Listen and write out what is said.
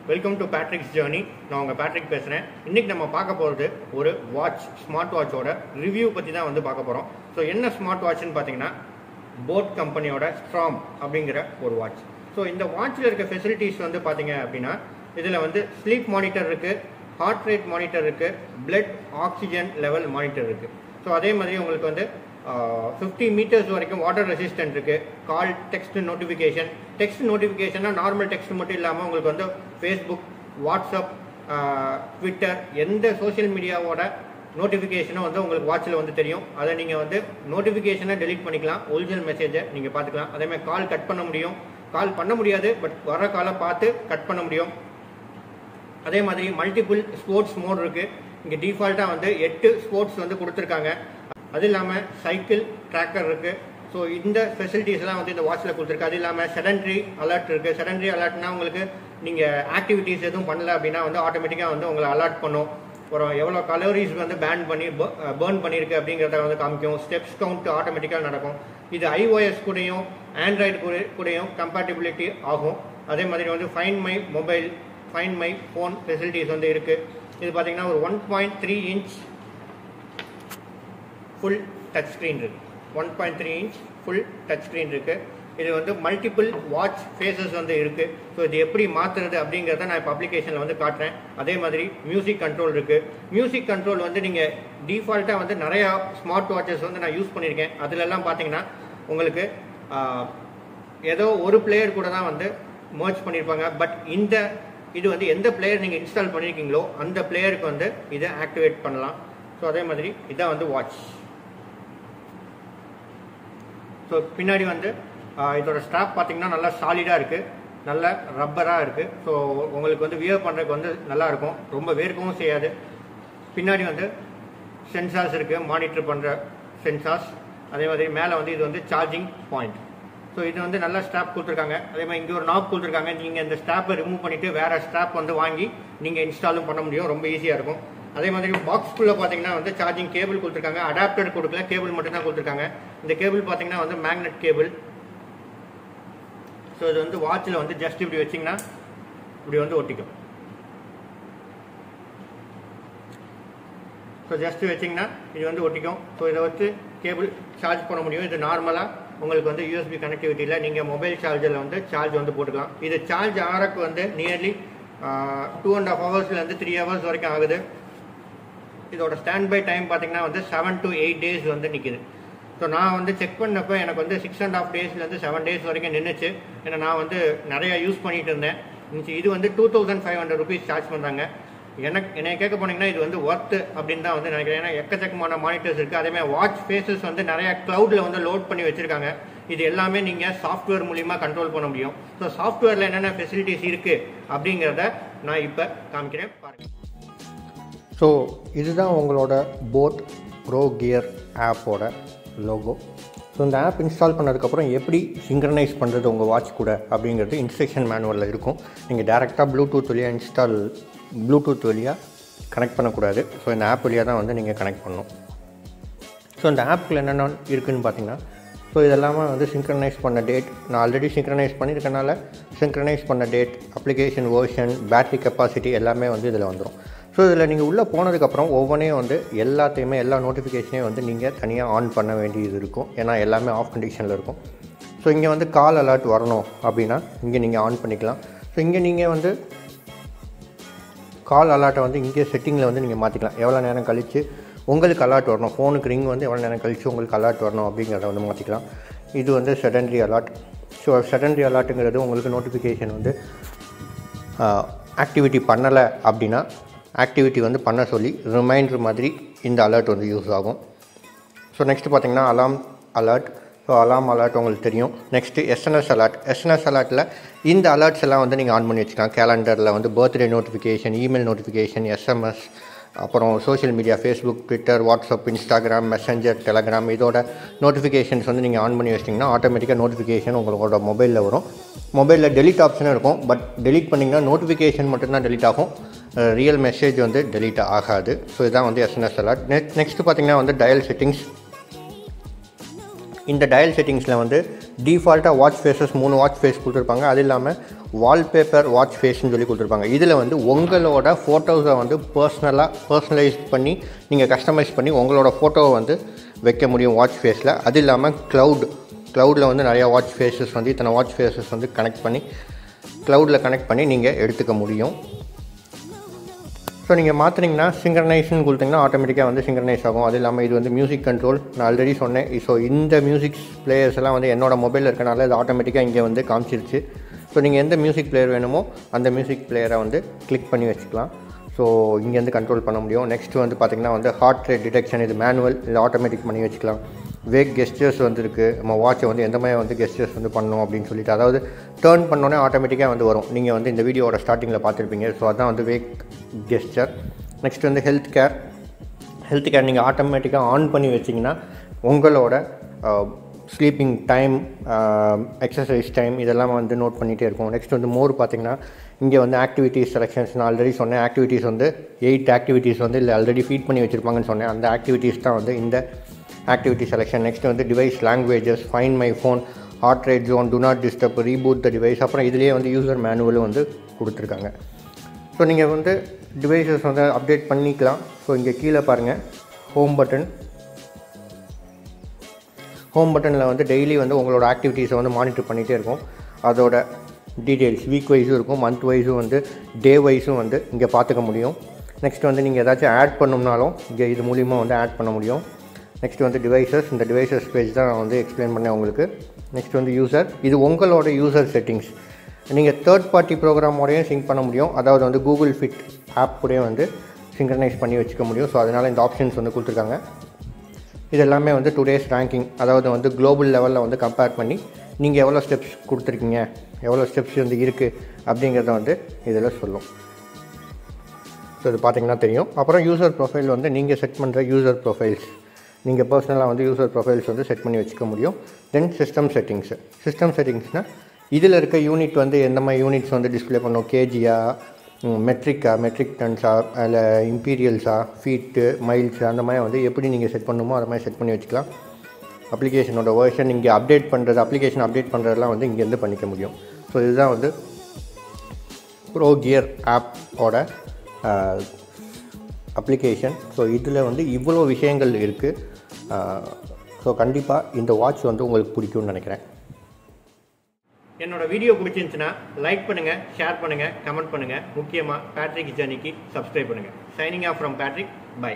Welcome to Patrick's journey. நான் உங்கள் Patrick பேசுகிறேன். இன்றைக்கி நம்ம பார்க்க போகிறது ஒரு வாட்ச், ஸ்மார்ட் வாட்சோட ரிவ்யூ பற்றி தான் வந்து பார்க்க போகிறோம். ஸோ என்ன ஸ்மார்ட் வாட்ச்னு பார்த்தீங்கன்னா போட் கம்பெனியோட ஸ்ட்ராம் அப்படிங்கிற ஒரு வாட்ச். ஸோ இந்த வாட்சில் இருக்க ஃபெசிலிட்டிஸ் வந்து பார்த்தீங்க அப்படின்னா இதில் வந்து ஸ்லீப் மானிட்டர் இருக்குது, ஹார்ட் ரேட் மானிட்டர் இருக்குது, பிளட் ஆக்சிஜன் லெவல் மானிட்டர் இருக்குது. ஸோ அதே மாதிரி உங்களுக்கு வந்து 50 மீட்டர்ஸ் வரைக்கும் வாட்டர் ரெசிஸ்டன்ட் இருக்குது. Call text notification. டெக்ஸ்ட் நோட்டிஃபிகேஷன்னா நார்மல் டெக்ஸ்ட் மட்டும் இல்லாமல் உங்களுக்கு வந்து ஃபேஸ்புக், வாட்ஸ்அப், ட்விட்டர், எந்த சோஷியல் மீடியாவோட நோட்டிஃபிகேஷனும் வந்து உங்களுக்கு வாட்சில் வந்து தெரியும். அதை நீங்கள் வந்து நோட்டிஃபிகேஷனை டெலீட் பண்ணிக்கலாம், ஒரிஜினல் மெசேஜை நீங்கள் பார்த்துக்கலாம். அதேமாதிரி கால் கட் பண்ண முடியும், கால் பண்ண முடியாது, பட் வர காலை பார்த்து கட் பண்ண முடியும். அதே மாதிரி மல்டிபிள் ஸ்போர்ட்ஸ் மோட் இருக்குது. இங்கே டிஃபால்ட்டாக வந்து 8 ஸ்போர்ட்ஸ் வந்து கொடுத்துருக்காங்க. அது இல்லாமல் சைக்கிள் ட்ராக்கர் இருக்குது. ஸோ இந்த ஃபெசிலிட்டிஸ்லாம் வந்து இந்த வாட்சில் கொடுத்துருக்கு. அது இல்லாமல் செடன்ட்ரி அலர்ட் இருக்குது. செடன்ட்ரி அலர்ட்னா உங்களுக்கு நீங்கள் ஆக்டிவிட்டீஸ் எதுவும் பண்ணல அப்படின்னா வந்து ஆட்டோமேட்டிக்காக வந்து உங்களை அலர்ட் பண்ணும். ஒரு எவ்வளோ கலோரிஸ் வந்து பேர்ன் பண்ணியிருக்கு அப்படிங்கிறத வந்து காமிக்கும். ஸ்டெப்ஸ் கவுண்ட் ஆட்டோமேட்டிக்காக நடக்கும். இது iOS கூடயும் ஆண்ட்ராய்டு கூடயும் கம்பேட்டிபிலிட்டி ஆகும். அதே மாதிரி வந்து find my mobile, find my phone facilities வந்து இருக்குது. இது பார்த்தீங்கன்னா ஒரு 1.3 இன்ச் ஃபுல் டச் ஸ்க்ரீன் இருக்குது. 1.3 இன்ச் ஃபுல் டச் ஸ்க்ரீன் இருக்குது. இது வந்து மல்டிபிள் வாட்ச் ஃபேஸஸ் வந்து இருக்குது. ஸோ இது எப்படி மாற்றுறது அப்படிங்கிறத நான் இப்போ அப்ளிகேஷனில் வந்து காட்டுறேன். அதே மாதிரி மியூசிக் கண்ட்ரோல் இருக்குது. மியூசிக் கண்ட்ரோல் வந்து நீங்கள் டிஃபால்ட்டாக வந்து நிறையா ஸ்மார்ட் வாட்சஸ் வந்து நான் யூஸ் பண்ணியிருக்கேன். அதிலெல்லாம் பார்த்தீங்கன்னா உங்களுக்கு ஏதோ ஒரு பிளேயர் கூட தான் வந்து மர்ஜ் பண்ணியிருப்பாங்க. பட் இது வந்து எந்த பிளேயர் நீங்கள் இன்ஸ்டால் பண்ணியிருக்கீங்களோ அந்த பிளேயருக்கு வந்து இதை ஆக்டிவேட் பண்ணலாம். ஸோ அதே மாதிரி இதான் வந்து வாட்ச். ஸோ பின்னாடி வந்து இதோட ஸ்ட்ராப் பார்த்தீங்கன்னா நல்லா சாலிடாக இருக்குது, நல்ல ரப்பராக இருக்குது. ஸோ உங்களுக்கு வந்து வியர் பண்ணுறதுக்கு வந்து நல்லாயிருக்கும், ரொம்ப வேர்க்கவும் செய்யாது. பின்னாடி வந்து சென்சார்ஸ் இருக்குது, மானிட்டர் பண்ணுற சென்சார்ஸ். அதே மாதிரி மேலே வந்து இது வந்து சார்ஜிங் பாயிண்ட். ஸோ இது வந்து நல்ல ஸ்ட்ராப் கொடுத்துருக்காங்க. அதே மாதிரி இங்கே ஒரு நாப் கொடுத்துருக்காங்க. நீங்கள் இந்த ஸ்ட்ராப்பை ரிமூவ் பண்ணிவிட்டு வேறு ஸ்ட்ராப் வந்து வாங்கி நீங்கள் இன்ஸ்டாலும் பண்ண முடியும், ரொம்ப ஈஸியாக இருக்கும். அதே மாதிரி பாக்ஸ்குள்ளே பார்த்தீங்கன்னா வந்து சார்ஜிங் கேபிள் கொடுத்துருக்காங்க. அடாப்டர் கொடுக்கல, கேபிள் மட்டும் தான் கொடுத்துருக்காங்க. இந்த கேபிள் பார்த்தீங்கன்னா வந்து மேக்னெட் கேபிள். ஸோ இது வந்து வாட்சில் வந்து ஜஸ்ட் இப்படி வச்சிங்கன்னா இப்படி வந்து ஒட்டிக்கும். ஸோ ஜஸ்ட் வச்சிங்கன்னா இது வந்து ஒட்டிக்கும். ஸோ இதை வச்சு கேபிள் சார்ஜ் பண்ண முடியும். இது நார்மலாக உங்களுக்கு வந்து USB கனெக்டிவிட்டியில் நீங்கள் மொபைல் சார்ஜரில் வந்து சார்ஜ் வந்து போட்டுக்கலாம். இது சார்ஜ் ஆகிறக்கு வந்து நியர்லி 2.5 ஹவர்ஸ்லேருந்து 3 ஹவர்ஸ் வரைக்கும் ஆகுது. இதோட ஸ்டாண்ட் பை டைம் பார்த்தீங்கன்னா வந்து 7 to 8 டேஸ் வந்து நிற்கிது. ஸோ நான் வந்து செக் பண்ணப்போ எனக்கு வந்து 6.5 டேஸ்லேருந்து 7 டேஸ் வரைக்கும் நின்றுச்சு. ஏன்னா நான் வந்து நிறையா யூஸ் பண்ணிட்டு இருந்தேன். இது வந்து 2500 ருபீஸ் சார்ஜ் பண்ணுறாங்க. என்னை கேட்க போனீங்கன்னா இது வந்து ஒர்த்து அப்படின்னு தான் வந்து நினைக்கிறேன். ஏன்னா எக்கச்சக்கமான மானிட்டர்ஸ் இருக்குது. அதேமாதிரி வாட்ச் ஃபேஸஸ் வந்து நிறையா க்ளவுடில் வந்து லோட் பண்ணி வச்சுருக்காங்க. இது எல்லாமே நீங்கள் சாஃப்ட்வேர் மூலிமா கண்ட்ரோல் பண்ண முடியும். ஸோ சாஃப்ட்வேரில் என்னென்ன ஃபெசிலிட்டிஸ் இருக்குது அப்படிங்கிறத நான் இப்போ காமிக்கிறேன், பாருங்கள். ஸோ இதுதான் உங்களோட போட் ப்ரோ கியர் ஆப்போட லோகோ. ஸோ இந்த ஆப் இன்ஸ்டால் பண்ணதுக்கப்புறம் எப்படி சிங்க்ரனைஸ் பண்ணுறது உங்கள் வாட்ச் கூட அப்படிங்கிறது இன்ஸ்ட்ரக்ஷன் மேனுவலில் இருக்கும். நீங்கள் டேரெக்டாக ப்ளூடூத் வழியாக கனெக்ட் பண்ணக்கூடாது. ஸோ இந்த ஆப் வழியாக தான் வந்து நீங்கள் கனெக்ட் பண்ணணும். ஸோ இந்த ஆப்பில் என்னென்ன இருக்குதுன்னு பார்த்தீங்கன்னா, ஸோ இதெல்லாமே வந்து சிங்க்ரனைஸ் பண்ண டேட், நான் ஆல்ரெடி சிங்க்ரனைஸ் பண்ணியிருக்கனால சிங்க்ரனைஸ் பண்ண date, application version, battery capacity எல்லாமே வந்து இதில் வந்துடும். ஸோ இதில் நீங்கள் உள்ளே போனதுக்கப்புறம் ஒவ்வொன்றையும் வந்து எல்லா நோட்டிஃபிகேஷனையும் வந்து நீங்கள் தனியாக ஆன் பண்ண வேண்டியது இருக்கும். ஏன்னா எல்லாமே ஆஃப் கண்டிஷனில் இருக்கும். ஸோ இங்கே வந்து கால் அலர்ட் வரணும் அப்படின்னா இங்கே நீங்கள் ஆன் பண்ணிக்கலாம். ஸோ இங்கே நீங்கள் வந்து கால் அலர்ட்டை வந்து இங்கே செட்டிங்கில் வந்து நீங்கள் மாற்றிக்கலாம். எவ்வளோ நேரம் கழித்து உங்களுக்கு அலர்ட் வரணும், ஃபோனுக்கு ரிங் வந்து எவ்வளோ நேரம் கழித்து உங்களுக்கு அலர்ட் வரணும் அப்படிங்கிறத வந்து மாற்றிக்கலாம். இது வந்து செடன்ட்ரி அலர்ட். ஸோ செடன்ட்ரி அலர்ட்டுங்கிறது உங்களுக்கு நோட்டிஃபிகேஷன் வந்து ஆக்டிவிட்டி பண்ணலை அப்படின்னா ஆக்டிவிட்டி வந்து பண்ண சொல்லி ரிமைண்டர் மாதிரி இந்த அலர்ட் வந்து யூஸ் ஆகும். ஸோ நெக்ஸ்ட்டு பார்த்தீங்கன்னா அலாம் அலர்ட். ஸோ அலாம் அலர்ட் உங்களுக்கு தெரியும். Next SMS alert. SMS அலர்ட்டில் இந்த அலர்ட்ஸ் எல்லாம் வந்து நீங்கள் ஆன் பண்ணி வச்சுக்கலாம். கேலண்டரில் வந்து birthday notification, email notification, SMS, அப்புறம் social media, Facebook, Twitter, WhatsApp, Instagram, messenger, Telegram, இதோட நோட்டிஃபிகேஷன்ஸ் வந்து நீங்கள் ஆன் பண்ணி வச்சிட்டிங்கன்னா ஆட்டோமேட்டிக்காக நோட்டிஃபிகேஷன் உங்களோட மொபைலில் வரும். மொபைலில் டெலிட் ஆப்ஷனும் இருக்கும். பட் டெலிட் பண்ணிங்கன்னா நோட்டிஃபிகேஷன் மட்டும்தான் டெலிட் ஆகும், ரியல் மெசேஜ் வந்து டெலிட் ஆகாது. ஸோ இதுதான் வந்து SMS அலர்ட். நெக்ஸ்ட்டு பார்த்தீங்கன்னா வந்து டயல் செட்டிங்ஸ். இந்த டயல் செட்டிங்ஸில் வந்து டிஃபால்ட்டாக வாட்ச் ஃபேஸஸ் 3 வாட்ச் ஃபேஸ் கொடுத்துருப்பாங்க. அது இல்லாமல் வால்பேப்பர் வாட்ச் ஃபேஸ்ன்னு சொல்லி கொடுத்துருப்பாங்க. இதில் வந்து உங்களோட ஃபோட்டோஸை வந்து பர்சனலைஸ் பண்ணி நீங்கள் கஸ்டமைஸ் பண்ணி உங்களோட ஃபோட்டோவை வந்து வைக்க முடியும் வாட்ச் ஃபேஸில். அது இல்லாமல் க்ளவுடில் வந்து நிறையா வாட்ச் ஃபேஸஸ் வந்து இத்தனை வாட்ச் ஃபேஸஸ் வந்து க்ளவுடில் கனெக்ட் பண்ணி நீங்கள் எடுத்துக்க முடியும். ஸோ நீங்கள் மாற்றினீங்கன்னா சிங்க்ரனைஸ்ன்னு கொடுத்தீங்கன்னா ஆட்டோமேட்டிக்காக வந்து சிங்க்ரனைஸ் ஆகும். அது இல்லாமல் இது வந்து மியூசிக் கண்ட்ரோல், நான் ஆல்ரெடி சொன்னேன். ஸோ இந்த மியூசிக் பிளேயர்ஸ் எல்லாம் வந்து என்னோடய மொபைலில் இருக்கனால இது ஆட்டோமேட்டிக்காக இங்கே வந்து காமிச்சிருச்சு. ஸோ நீங்கள் எந்த மியூசிக் பிளேயர் வேணுமோ அந்த மியூசிக் பிளேயரை வந்து கிளிக் பண்ணி வச்சுக்கலாம். ஸோ இங்கேருந்து கண்ட்ரோல் பண்ண முடியும். நெக்ஸ்ட் வந்து பார்த்திங்கன்னா வந்து ஹார்ட் ரேட் டிடெக்ஷன், இது மேனுவல், இது ஆட்டோமேட்டிக் பண்ணி வச்சுக்கலாம். வேக் கெஸ்டர்ஸ் வந்து இருக்குது. நம்ம வாட்சை வந்து எந்த மாதிரி வந்து கெஸ்டர்ஸ் வந்து பண்ணணும் அப்படின்னு சொல்லிட்டு, அதாவது டேர்ன் பண்ணோன்னே ஆட்டோமேட்டிக்காக வந்து வரும். நீங்கள் வந்து இந்த வீடியோவோட ஸ்டார்டிங்கில் பார்த்துருப்பீங்க. ஸோ அதான் வந்து வேக் கெஸ்டர். நெக்ஸ்ட் வந்து ஹெல்த் கேர் நீங்கள் ஆட்டோமேட்டிக்காக ஆன் பண்ணி வச்சிங்கன்னா உங்களோட ஸ்லீப்பிங் டைம், எக்ஸசைஸ் டைம் இதெல்லாம் வந்து நோட் பண்ணிகிட்டே இருக்கும். நெக்ஸ்ட் வந்து மோர் பார்த்திங்கன்னா இங்கே வந்து ஆக்டிவிட்டீஸ் செலெக்ஷன்ஸ், நான் ஆல்ரெடி சொன்னேன். ஆக்டிவிட்டீஸ் வந்து 8 ஆக்டிவிட்டீஸ் வந்து இல்லை ஆல்ரெடி ஃபீட் பண்ணி வச்சுருப்பாங்கன்னு சொன்னேன். அந்த ஆக்டிவிட்டீஸ் தான் வந்து இந்த ஆக்டிவிட்டி செலெக்ஷன். நெக்ஸ்ட் வந்து device languages, find my phone, heart rate zone, do not disturb, reboot the device. அப்புறம் இதிலேயே வந்து யூசர் மேனுவலும் வந்து கொடுத்துருக்காங்க. ஸோ நீங்கள் வந்து டிவைஸஸ் வந்து அப்டேட் பண்ணிக்கலாம். ஸோ இங்கே கீழே பாருங்கள் ஹோம் பட்டனில் வந்து டெய்லி வந்து உங்களோட ஆக்டிவிட்டீஸை வந்து மானிட்டர் பண்ணிகிட்டே இருக்கும். அதோட டீட்டெயில்ஸ் வீக் வைஸும் இருக்கும், மந்த் வைஸும் வந்து டே வைஸும் வந்து இங்கே பார்த்துக்க முடியும். நெக்ஸ்ட் வந்து நீங்கள் ஏதாச்சும் ஆட் பண்ணணும்னாலும் இங்கே இது மூலிமா வந்து ஆட் பண்ண முடியும். நெக்ஸ்ட் வந்து டிவைசஸ், இந்த டிவைசஸ் பேஜ் தான் நான் வந்து எக்ஸ்பிளைன் பண்ணேன் உங்களுக்கு. நெக்ஸ்ட் வந்து யூசர், இது உங்களோட யூசர் செட்டிங்ஸ். நீங்கள் தேர்ட் பார்ட்டி ப்ரோக்ராமோடையும் சிங்க் பண்ண முடியும். அதாவது வந்து கூகுள் ஃபிட் ஆப் கூடயும் வந்து சிங்க்ரனைஸ் பண்ணி வச்சுக்க முடியும். ஸோ அதனால் இந்த ஆப்ஷன்ஸ் வந்து கொடுத்துருக்காங்க. இது எல்லாமே வந்து டுடேஸ் ரேங்கிங், அதாவது வந்து குளோபல் லெவலில் வந்து கம்பேர் பண்ணி நீங்கள் எவ்வளோ ஸ்டெப்ஸ் கொடுத்துருக்கீங்க, எவ்வளோ ஸ்டெப்ஸ் வந்து இருக்குது அப்படிங்கிறத வந்து இதில் சொல்லும். ஸோ இது பார்த்திங்கன்னா தெரியும். அப்புறம் யூசர் ப்ரொஃபைல் வந்து நீங்கள் செட் பண்ணுற யூசர் ப்ரொஃபைல்ஸ், நீங்கள் பர்சனலாக வந்து யூசர் ப்ரொஃபைல்ஸ் வந்து செட் பண்ணி வச்சுக்க முடியும். தென் சிஸ்டம் செட்டிங்ஸ்னால் இதில் இருக்க யூனிட் வந்து எந்த மாதிரி யூனிட்ஸ் வந்து டிஸ்பிளே பண்ணும், கேஜியா, மெட்ரிக் டன்ஸா, இல்லை இம்பீரியல்ஸா, ஃபீட்டு, மைல்ஸு, அந்த மாதிரி வந்து எப்படி நீங்கள் செட் பண்ணணுமோ அதை மாதிரி செட் பண்ணி வச்சுக்கலாம். அப்ளிகேஷனோட வேர்ஷன் இங்கே அப்ளிகேஷன் அப்டேட் பண்ணுறதெல்லாம் வந்து இங்கேருந்து பண்ணிக்க முடியும். ஸோ இதுதான் வந்து ப்ரோ கியர் ஆப்போட அப்ளிகேஷன். ஸோ இதில் வந்து இவ்வளோ விஷயங்கள் இருக்குது. ஸோ கண்டிப்பாக இந்த வாட்ச் வந்து உங்களுக்கு பிடிக்கும்னு நினைக்கிறேன். என்னோட வீடியோ பிடிச்சிருந்துச்சுன்னா லைக் பண்ணுங்கள், ஷேர் பண்ணுங்கள், கமெண்ட் பண்ணுங்கள். முக்கியமாக பேட்ரிக் ஜர்னிக்கு சப்ஸ்கிரைப் பண்ணுங்கள். Signing off from Patrick. By.